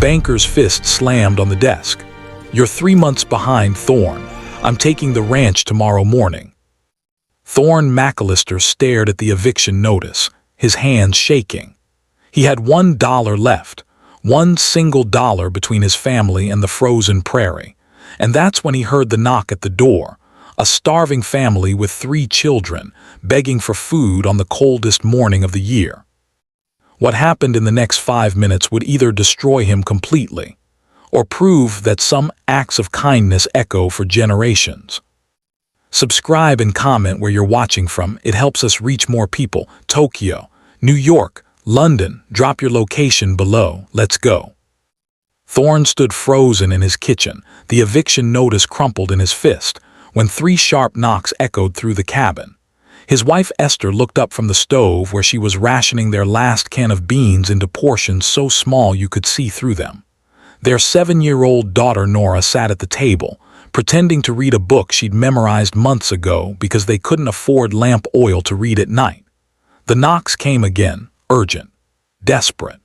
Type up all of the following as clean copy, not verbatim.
banker's fist slammed on the desk. "You're 3 months behind, Thorne. I'm taking the ranch tomorrow morning." Thorne Macallister stared at the eviction notice, his hands shaking. He had $1 left, one single dollar between his family and the frozen prairie. And that's when he heard the knock at the door, a starving family with 3 children, begging for food on the coldest morning of the year. What happened in the next 5 minutes would either destroy him completely, or prove that some acts of kindness echo for generations. Subscribe and comment where you're watching from. It helps us reach more people. Tokyo, New York, London, drop your location below. Let's go. Thorne stood frozen in his kitchen, the eviction notice crumpled in his fist, when 3 sharp knocks echoed through the cabin. His wife Esther looked up from the stove where she was rationing their last can of beans into portions so small you could see through them. Their 7-year-old daughter Nora sat at the table, pretending to read a book she'd memorized months ago because they couldn't afford lamp oil to read at night. The knocks came again, urgent, desperate.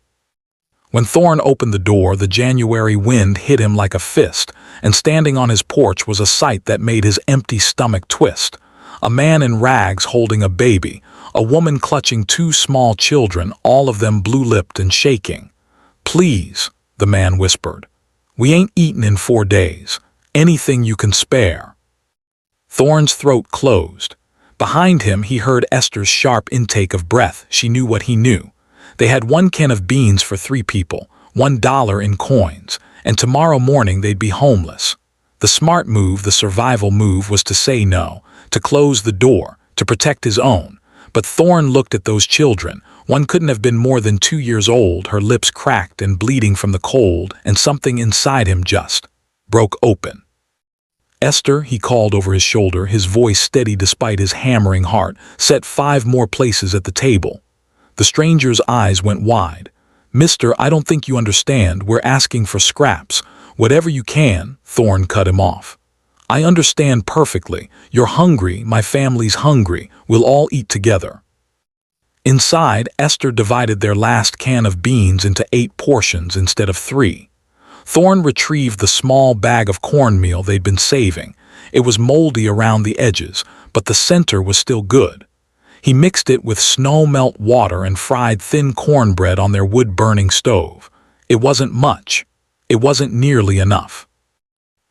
When Thorne opened the door, the January wind hit him like a fist, and standing on his porch was a sight that made his empty stomach twist. A man in rags holding a baby, a woman clutching 2 small children, all of them blue-lipped and shaking. "Please," the man whispered. "We ain't eaten in 4 days. Anything you can spare." Thorne's throat closed. Behind him he heard Esther's sharp intake of breath. She knew what he knew. They had 1 can of beans for 3 people, $1 in coins, and tomorrow morning they'd be homeless. The smart move, the survival move, was to say no, to close the door, to protect his own. But Thorne looked at those children. One couldn't have been more than 2 years old, her lips cracked and bleeding from the cold, and something inside him just broke open. "Esther," he called over his shoulder, his voice steady despite his hammering heart, "set 5 more places at the table." The stranger's eyes went wide. "Mister, I don't think you understand. We're asking for scraps. Whatever you can," Thorne cut him off. "I understand perfectly. You're hungry, my family's hungry. We'll all eat together." Inside, Esther divided their last can of beans into 8 portions instead of 3. Thorne retrieved the small bag of cornmeal they'd been saving. It was moldy around the edges, but the center was still good. He mixed it with snow-melt water and fried thin cornbread on their wood-burning stove. It wasn't much. It wasn't nearly enough.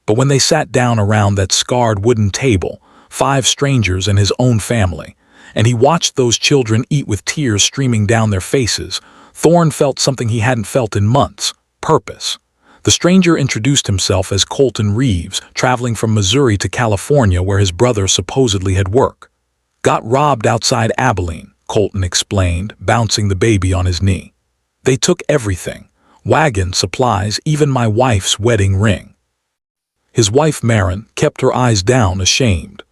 But when they sat down around that scarred wooden table, 5 strangers and his own family, and he watched those children eat with tears streaming down their faces, Thorne felt something he hadn't felt in months: purpose. The stranger introduced himself as Colton Reeves, traveling from Missouri to California where his brother supposedly had work. "Got robbed outside Abilene," Colton explained, bouncing the baby on his knee. "They took everything: wagon, supplies, even my wife's wedding ring." His wife, Marin, kept her eyes down, ashamed.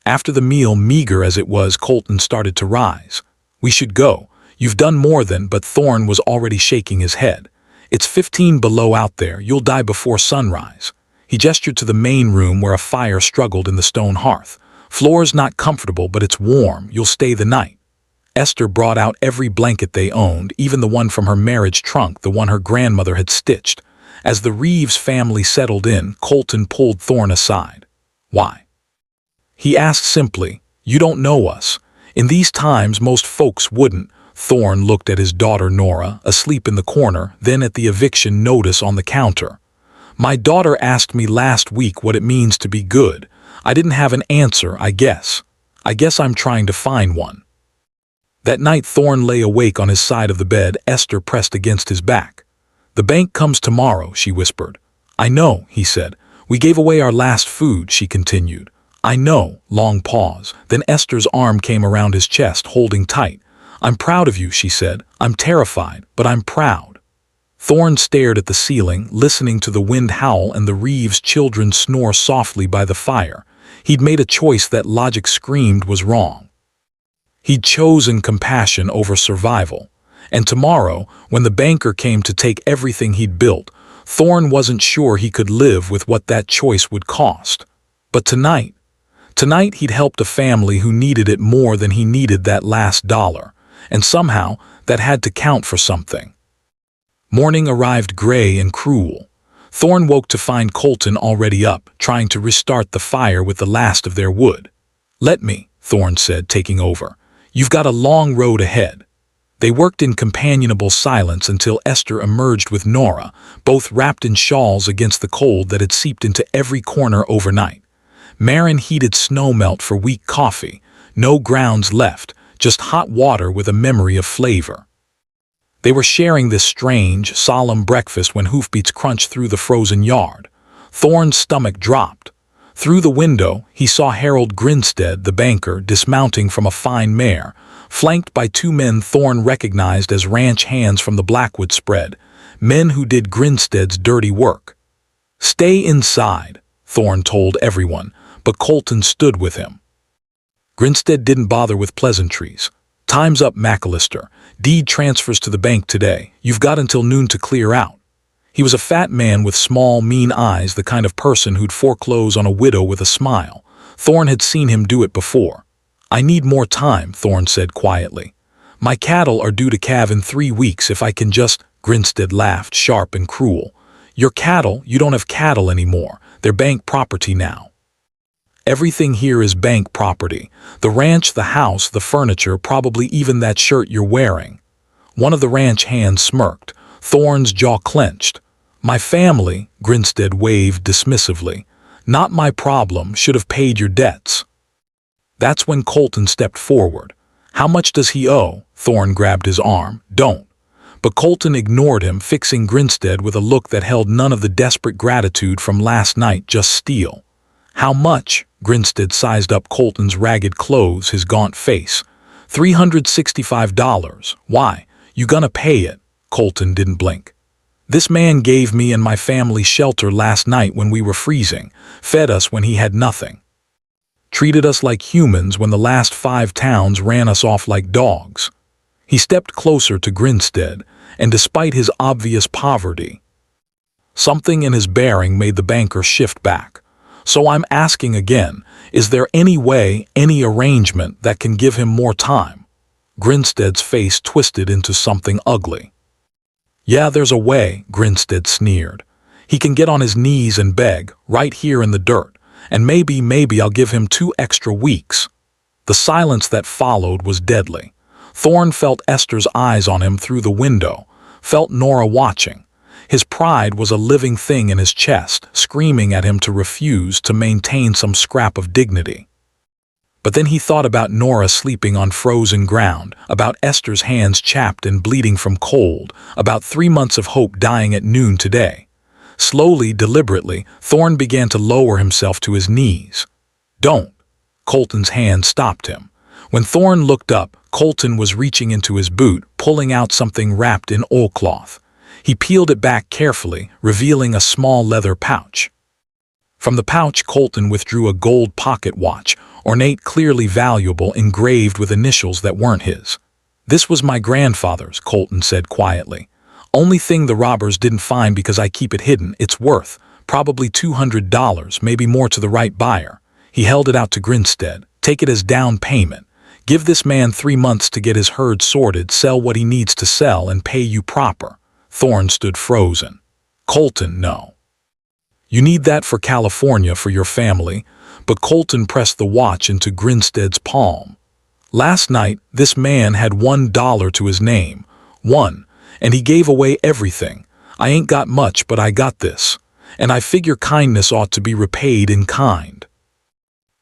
After the meal, meager as it was, Colton started to rise. "We should go. You've done more than," but Thorne was already shaking his head. "It's 15 below out there. You'll die before sunrise." He gestured to the main room where a fire struggled in the stone hearth. "Floor's not comfortable, but it's warm. You'll stay the night." Esther brought out every blanket they owned, even the one from her marriage trunk, the one her grandmother had stitched. As the Reeves family settled in, Colton pulled Thorne aside. "Why?" He asked simply. "You don't know us. In these times, most folks wouldn't." Thorne looked at his daughter Nora, asleep in the corner, then at the eviction notice on the counter. "My daughter asked me last week what it means to be good. I didn't have an answer, I guess. I guess I'm trying to find one." That night Thorne lay awake on his side of the bed, Esther pressed against his back. "The bank comes tomorrow," she whispered. "I know," he said. "We gave away our last food," she continued. "I know." Long pause. Then Esther's arm came around his chest, holding tight. "I'm proud of you," she said. "I'm terrified, but I'm proud." Thorne stared at the ceiling, listening to the wind howl and the Reeves children snore softly by the fire. He'd made a choice that logic screamed was wrong. He'd chosen compassion over survival. And tomorrow, when the banker came to take everything he'd built, Thorne wasn't sure he could live with what that choice would cost. But tonight he'd helped a family who needed it more than he needed that last dollar. And somehow, that had to count for something. Morning arrived gray and cruel. Thorne woke to find Colton already up, trying to restart the fire with the last of their wood. "Let me," Thorne said, taking over. "You've got a long road ahead." They worked in companionable silence until Esther emerged with Nora, both wrapped in shawls against the cold that had seeped into every corner overnight. Marin heated snowmelt for weak coffee, no grounds left, just hot water with a memory of flavor. They were sharing this strange, solemn breakfast when hoofbeats crunched through the frozen yard. Thorne's stomach dropped. Through the window, he saw Harold Grinstead, the banker, dismounting from a fine mare, flanked by two men Thorne recognized as ranch hands from the Blackwood spread, men who did Grinstead's dirty work. "Stay inside," Thorne told everyone, but Colton stood with him. Grinstead didn't bother with pleasantries. "Time's up, Macallister. Deed transfers to the bank today. You've got until noon to clear out." He was a fat man with small, mean eyes, the kind of person who'd foreclose on a widow with a smile. Thorne had seen him do it before. "I need more time," Thorne said quietly. "My cattle are due to calve in 3 weeks if I can just—" Grinstead laughed, sharp and cruel. "Your cattle? You don't have cattle anymore. They're bank property now." "Everything here is bank property. The ranch, the house, the furniture, probably even that shirt you're wearing." One of the ranch hands smirked. Thorne's jaw clenched. "My family," Grinstead waved dismissively. "Not my problem, should have paid your debts." That's when Colton stepped forward. "How much does he owe?" Thorne grabbed his arm. "Don't." But Colton ignored him, fixing Grinstead with a look that held none of the desperate gratitude from last night, just steel. "How much?" Grinstead sized up Colton's ragged clothes, his gaunt face. $365. "Why? You gonna pay it?" Colton didn't blink. "This man gave me and my family shelter last night when we were freezing, fed us when he had nothing. Treated us like humans when the last 5 towns ran us off like dogs." He stepped closer to Grinstead, and despite his obvious poverty, something in his bearing made the banker shift back. "So I'm asking again, is there any way, any arrangement that can give him more time?" Grinstead's face twisted into something ugly. "Yeah, there's a way," Grinstead sneered. "He can get on his knees and beg, right here in the dirt, and maybe I'll give him 2 extra weeks." The silence that followed was deadly. Thorne felt Esther's eyes on him through the window, felt Nora watching. His pride was a living thing in his chest, screaming at him to refuse, to maintain some scrap of dignity. But then he thought about Nora sleeping on frozen ground, about Esther's hands chapped and bleeding from cold, about 3 months of hope dying at noon today. Slowly, deliberately, Thorne began to lower himself to his knees. "Don't." Colton's hand stopped him. When Thorne looked up, Colton was reaching into his boot, pulling out something wrapped in oilcloth. He peeled it back carefully, revealing a small leather pouch. From the pouch, Colton withdrew a gold pocket watch, ornate, clearly valuable, engraved with initials that weren't his. "This was my grandfather's," Colton said quietly. "Only thing the robbers didn't find because I keep it hidden. It's worth probably $200, maybe more to the right buyer." He held it out to Grinstead. "Take it as down payment. Give this man 3 months to get his herd sorted, sell what he needs to sell, and pay you proper." Thorne stood frozen. "Colton, no. You need that for California, for your family." But Colton pressed the watch into Grinstead's palm. "Last night, this man had $1 to his name. 1. And he gave away everything. I ain't got much, but I got this. And I figure kindness ought to be repaid in kind."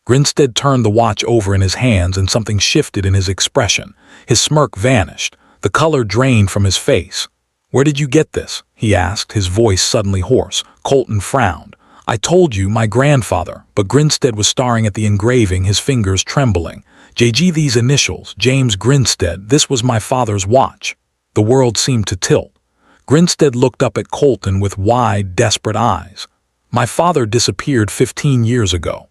Grinstead turned the watch over in his hands, and something shifted in his expression. His smirk vanished. The color drained from his face. "Where did you get this?" he asked, his voice suddenly hoarse. Colton frowned. "I told you, my grandfather." But Grinstead was staring at the engraving, his fingers trembling. "JG, these initials, James Grinstead, this was my father's watch." The world seemed to tilt. Grinstead looked up at Colton with wide, desperate eyes. "My father disappeared 15 years ago.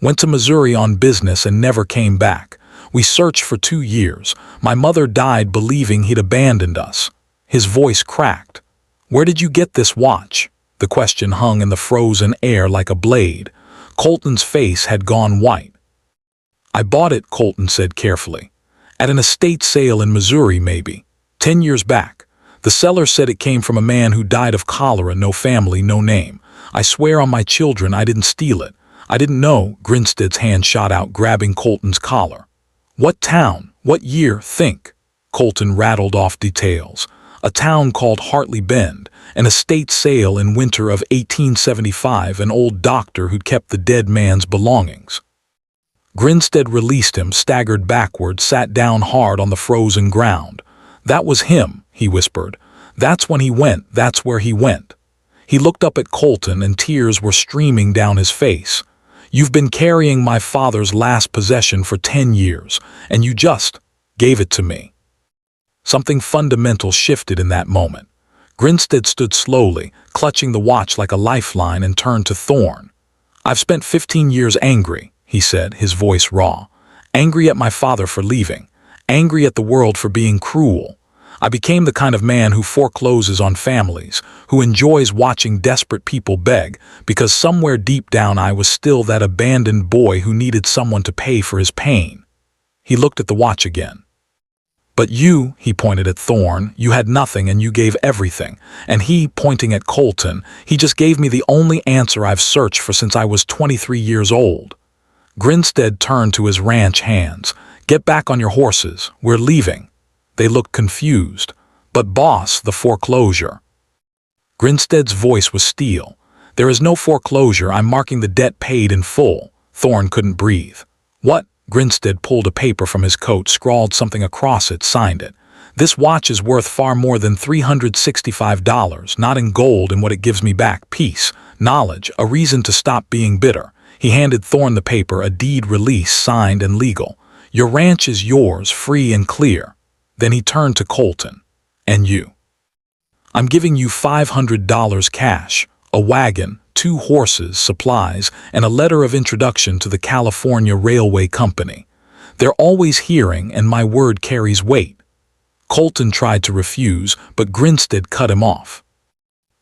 Went to Missouri on business and never came back. We searched for 2 years. My mother died believing he'd abandoned us." His voice cracked. "Where did you get this watch?" The question hung in the frozen air like a blade. Colton's face had gone white. "I bought it," Colton said carefully. "At an estate sale in Missouri, maybe. 10 years back. The seller said it came from a man who died of cholera, no family, no name. I swear on my children I didn't steal it. I didn't know. Grinstead's hand shot out, grabbing Colton's collar. What town? What year? Think. Colton rattled off details. A town called Hartley Bend, an estate sale in winter of 1875, an old doctor who'd kept the dead man's belongings. Grinstead released him, staggered backward, sat down hard on the frozen ground. That was him, he whispered. That's when he went, that's where he went. He looked up at Colton and tears were streaming down his face. You've been carrying my father's last possession for 10 years, and you just gave it to me. Something fundamental shifted in that moment. Grinstead stood slowly, clutching the watch like a lifeline, and turned to Thorne. I've spent 15 years angry, he said, his voice raw. Angry at my father for leaving. Angry at the world for being cruel. I became the kind of man who forecloses on families, who enjoys watching desperate people beg, because somewhere deep down I was still that abandoned boy who needed someone to pay for his pain. He looked at the watch again. But you, he pointed at Thorne, you had nothing and you gave everything. And he, pointing at Colton, he just gave me the only answer I've searched for since I was 23 years old. Grinstead turned to his ranch hands. Get back on your horses. We're leaving. They looked confused. But boss, the foreclosure. Grinstead's voice was steel. There is no foreclosure. I'm marking the debt paid in full. Thorne couldn't breathe. What? Grinstead pulled a paper from his coat, scrawled something across it, signed it. This watch is worth far more than $365, not in gold and what it gives me back. Peace, knowledge, a reason to stop being bitter. He handed Thorne the paper, a deed release, signed and legal. Your ranch is yours, free and clear. Then he turned to Colton. And you? I'm giving you $500 cash, a wagon, 2 horses, supplies, and a letter of introduction to the California Railway Company. They're always hearing, and my word carries weight. Colton tried to refuse, but Grinstead cut him off.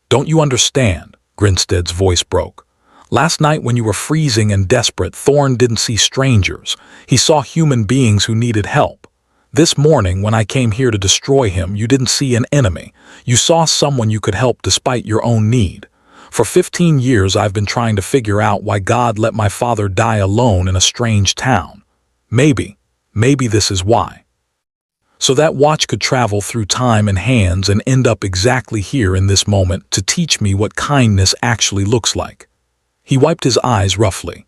Don't you understand? Grinstead's voice broke. Last night when you were freezing and desperate, Thorne didn't see strangers. He saw human beings who needed help. This morning, when I came here to destroy him, you didn't see an enemy. You saw someone you could help despite your own need. For 15 years I've been trying to figure out why God let my father die alone in a strange town. Maybe this is why. So that watch could travel through time and hands and end up exactly here in this moment to teach me what kindness actually looks like. He wiped his eyes roughly.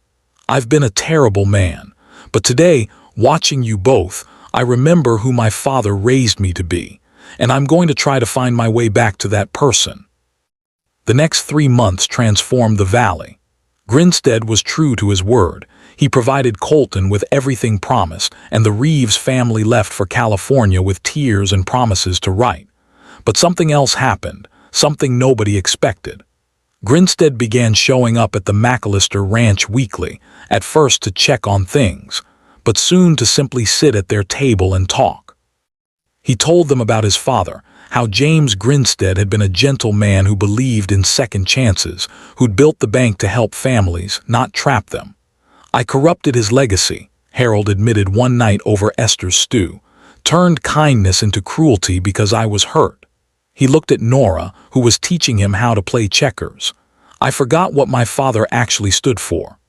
I've been a terrible man, but today, watching you both, I remember who my father raised me to be, and I'm going to try to find my way back to that person. The next 3 months transformed the valley. Grinstead was true to his word. He provided Colton with everything promised, and the Reeves family left for California with tears and promises to write. But something else happened, something nobody expected. Grinstead began showing up at the Macallister ranch weekly, at first to check on things, but soon to simply sit at their table and talk. He told them about his father, how James Grinstead had been a gentle man who believed in second chances, who'd built the bank to help families, not trap them. I corrupted his legacy, Harold admitted one night over Esther's stew, turned kindness into cruelty because I was hurt. He looked at Nora, who was teaching him how to play checkers. I forgot what my father actually stood for.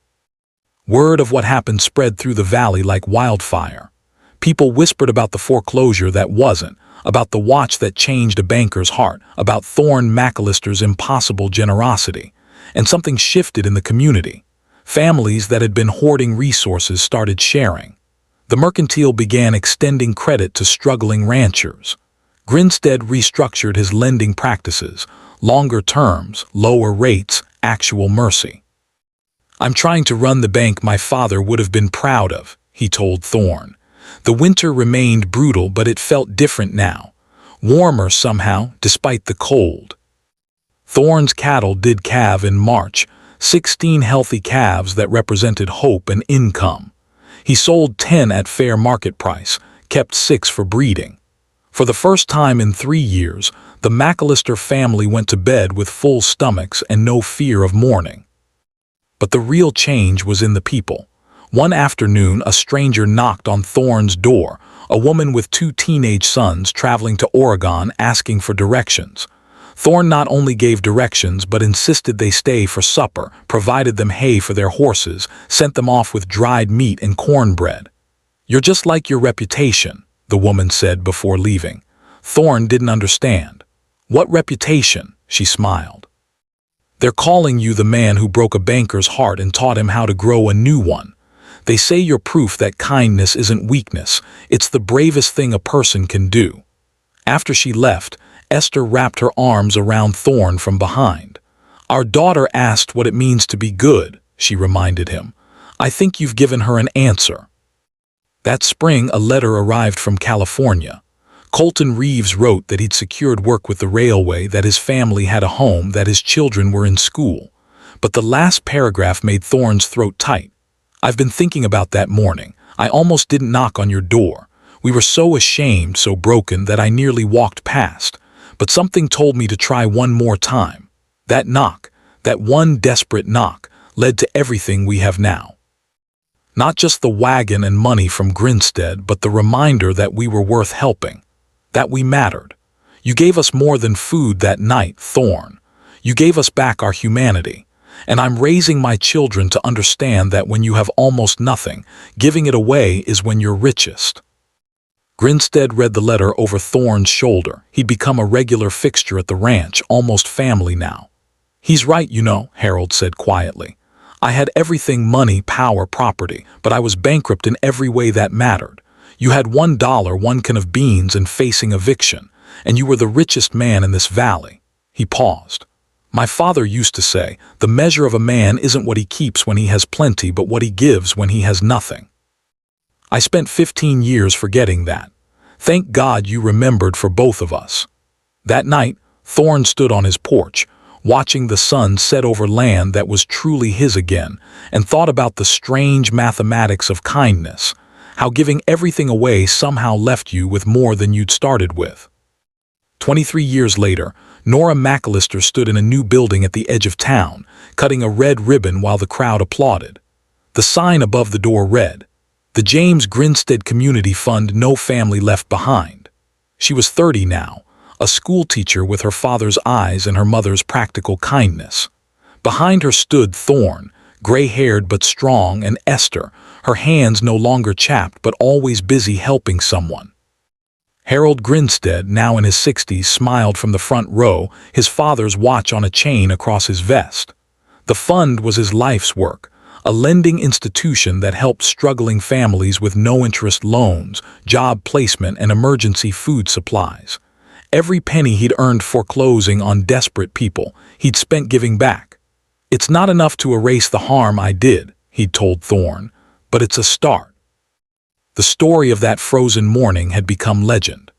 Word of what happened spread through the valley like wildfire. People whispered about the foreclosure that wasn't, about the watch that changed a banker's heart, about Thorne Macallister's impossible generosity. And something shifted in the community. Families that had been hoarding resources started sharing. The mercantile began extending credit to struggling ranchers. Grinstead restructured his lending practices, longer terms, lower rates, actual mercy. I'm trying to run the bank my father would have been proud of, he told Thorne. The winter remained brutal, but it felt different now. Warmer somehow, despite the cold. Thorne's cattle did calve in March, 16 healthy calves that represented hope and income. He sold 10 at fair market price, kept 6 for breeding. For the first time in 3 years, the Macallister family went to bed with full stomachs and no fear of mourning. But the real change was in the people. One afternoon, a stranger knocked on Thorne's door, a woman with 2 teenage sons traveling to Oregon asking for directions. Thorne not only gave directions but insisted they stay for supper, provided them hay for their horses, sent them off with dried meat and cornbread. "You're just like your reputation," the woman said before leaving. Thorne didn't understand. "What reputation?" she smiled. "They're calling you the man who broke a banker's heart and taught him how to grow a new one. They say you're proof that kindness isn't weakness, it's the bravest thing a person can do." After she left, Esther wrapped her arms around Thorne from behind. "Our daughter asked what it means to be good," she reminded him. "I think you've given her an answer." That spring, a letter arrived from California. Colton Reeves wrote that he'd secured work with the railway, that his family had a home, that his children were in school. But the last paragraph made Thorne's throat tight. "I've been thinking about that morning. I almost didn't knock on your door. We were so ashamed, so broken, that I nearly walked past. But something told me to try one more time. That knock, that one desperate knock, led to everything we have now. Not just the wagon and money from Grinstead, but the reminder that we were worth helping, that we mattered. You gave us more than food that night, Thorne. You gave us back our humanity. And I'm raising my children to understand that when you have almost nothing, giving it away is when you're richest." Grinstead read the letter over Thorne's shoulder. He'd become a regular fixture at the ranch, almost family now. "He's right, you know," Harold said quietly. "I had everything, money, power, property, but I was bankrupt in every way that mattered. You had $1, 1 can of beans, and facing eviction, and you were the richest man in this valley." He paused. "My father used to say, the measure of a man isn't what he keeps when he has plenty, but what he gives when he has nothing. I spent 15 years forgetting that. Thank God you remembered for both of us." That night, Thorne stood on his porch, watching the sun set over land that was truly his again, and thought about the strange mathematics of kindness, how giving everything away somehow left you with more than you'd started with. 23 years later, Nora Macallister stood in a new building at the edge of town, cutting a red ribbon while the crowd applauded. The sign above the door read, "The James Grinstead Community Fund, No Family Left Behind." She was 30 now, a schoolteacher with her father's eyes and her mother's practical kindness. Behind her stood Thorne, gray-haired but strong, and Esther, her hands no longer chapped but always busy helping someone. Harold Grinstead, now in his 60s, smiled from the front row, his father's watch on a chain across his vest. The fund was his life's work, a lending institution that helped struggling families with no-interest loans, job placement, and emergency food supplies. Every penny he'd earned foreclosing on desperate people, he'd spent giving back. "It's not enough to erase the harm I did," he'd told Thorne, "but it's a start." The story of that frozen morning had become legend.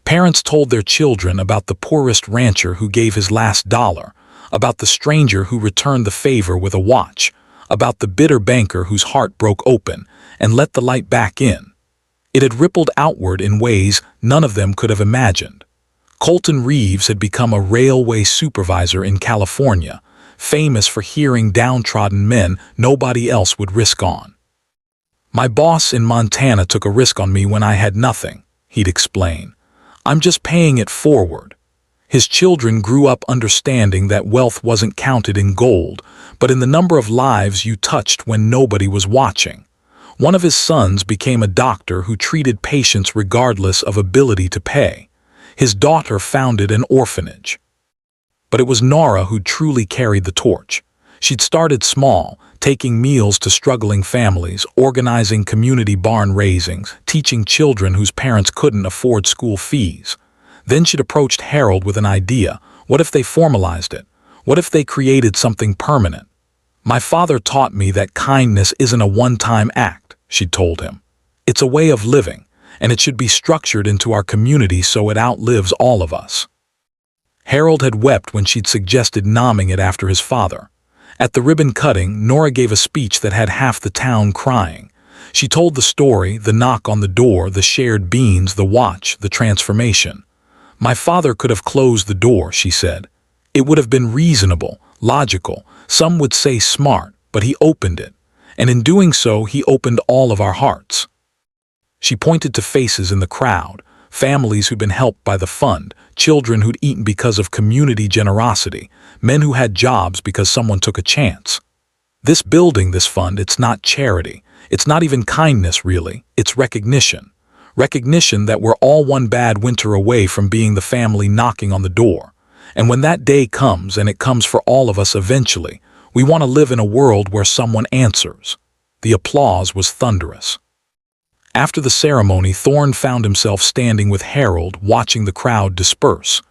Parents told their children about the poorest rancher who gave his last dollar, about the stranger who returned the favor with a watch, about the bitter banker whose heart broke open and let the light back in. It had rippled outward in ways none of them could have imagined. Colton Reeves had become a railway supervisor in California, famous for hearing downtrodden men nobody else would risk on. "My boss in Montana took a risk on me when I had nothing," he'd explain. "I'm just paying it forward." His children grew up understanding that wealth wasn't counted in gold, but in the number of lives you touched when nobody was watching. One of his sons became a doctor who treated patients regardless of ability to pay. His daughter founded an orphanage. But it was Nora who truly carried the torch. She'd started small, taking meals to struggling families, organizing community barn raisings, teaching children whose parents couldn't afford school fees. Then she'd approached Harold with an idea. What if they formalized it? What if they created something permanent? "My father taught me that kindness isn't a one-time act," she'd told him. "It's a way of living, and it should be structured into our community so it outlives all of us." Harold had wept when she'd suggested nomming it after his father. At the ribbon cutting, Nora gave a speech that had half the town crying. She told the story, the knock on the door, the shared beans, the watch, the transformation. "My father could have closed the door," she said. "It would have been reasonable, logical, some would say smart, but he opened it. And in doing so, he opened all of our hearts. She pointed to faces in the crowd, families who'd been helped by the fund, children who'd eaten because of community generosity, men who had jobs because someone took a chance. This building, this fund, it's not charity. It's not even kindness, really. It's recognition. Recognition that we're all one bad winter away from being the family knocking on the door. And when that day comes, and it comes for all of us eventually, we want to live in a world where someone answers. The applause was thunderous. After the ceremony, Thorne found himself standing with Harold, watching the crowd disperse.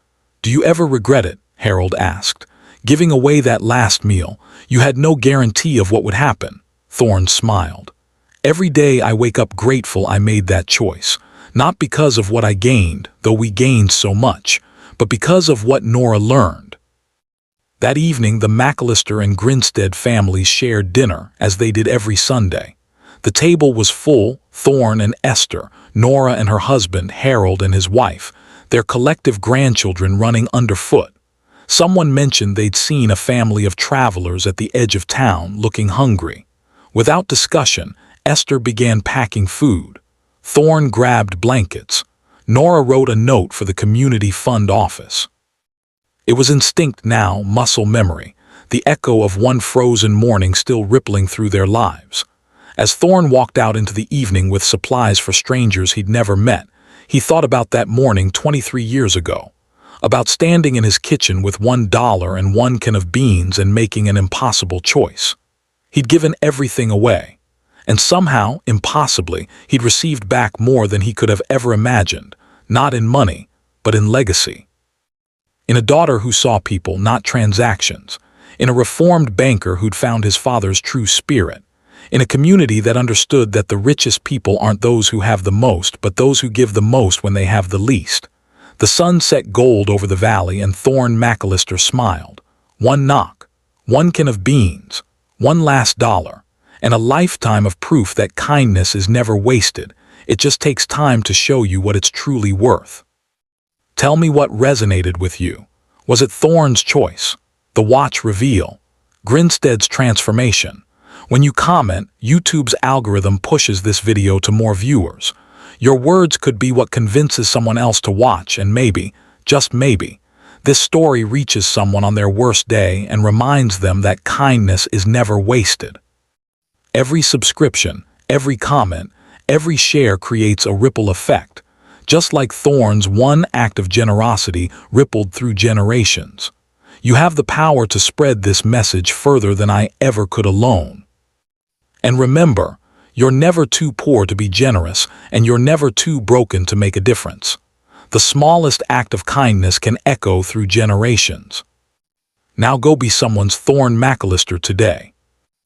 "Do you ever regret it?" Harold asked. "Giving away that last meal, you had no guarantee of what would happen." Thorne smiled. "Every day I wake up grateful I made that choice, not because of what I gained, though we gained so much, but because of what Nora learned." That evening, the Macallister and Grinstead families shared dinner, as they did every Sunday. The table was full: Thorne and Esther, Nora and her husband, Harold and his wife, their collective grandchildren running underfoot. Someone mentioned they'd seen a family of travelers at the edge of town looking hungry. Without discussion, Esther began packing food. Thorne grabbed blankets. Nora wrote a note for the community fund office. It was instinct now, muscle memory, the echo of one frozen morning still rippling through their lives. As Thorne walked out into the evening with supplies for strangers he'd never met, he thought about that morning 23 years ago, about standing in his kitchen with $1 and 1 can of beans and making an impossible choice. He'd given everything away, and somehow, impossibly, he'd received back more than he could have ever imagined, not in money, but in legacy. In a daughter who saw people, not transactions, in a reformed banker who'd found his father's true spirit, in a community that understood that the richest people aren't those who have the most, but those who give the most when they have the least. The sun set gold over the valley, and Thorne Macallister smiled. One knock, 1 can of beans, one last dollar, and a lifetime of proof that kindness is never wasted. It just takes time to show you what it's truly worth. Tell me what resonated with you. Was it Thorne's choice, the watch reveal, Grinstead's transformation? When you comment, YouTube's algorithm pushes this video to more viewers. Your words could be what convinces someone else to watch, and maybe, just maybe, this story reaches someone on their worst day and reminds them that kindness is never wasted. Every subscription, every comment, every share creates a ripple effect, just like Thorne's one act of generosity rippled through generations. You have the power to spread this message further than I ever could alone. And remember, you're never too poor to be generous, and you're never too broken to make a difference. The smallest act of kindness can echo through generations. Now go be someone's Thorne Macallister today.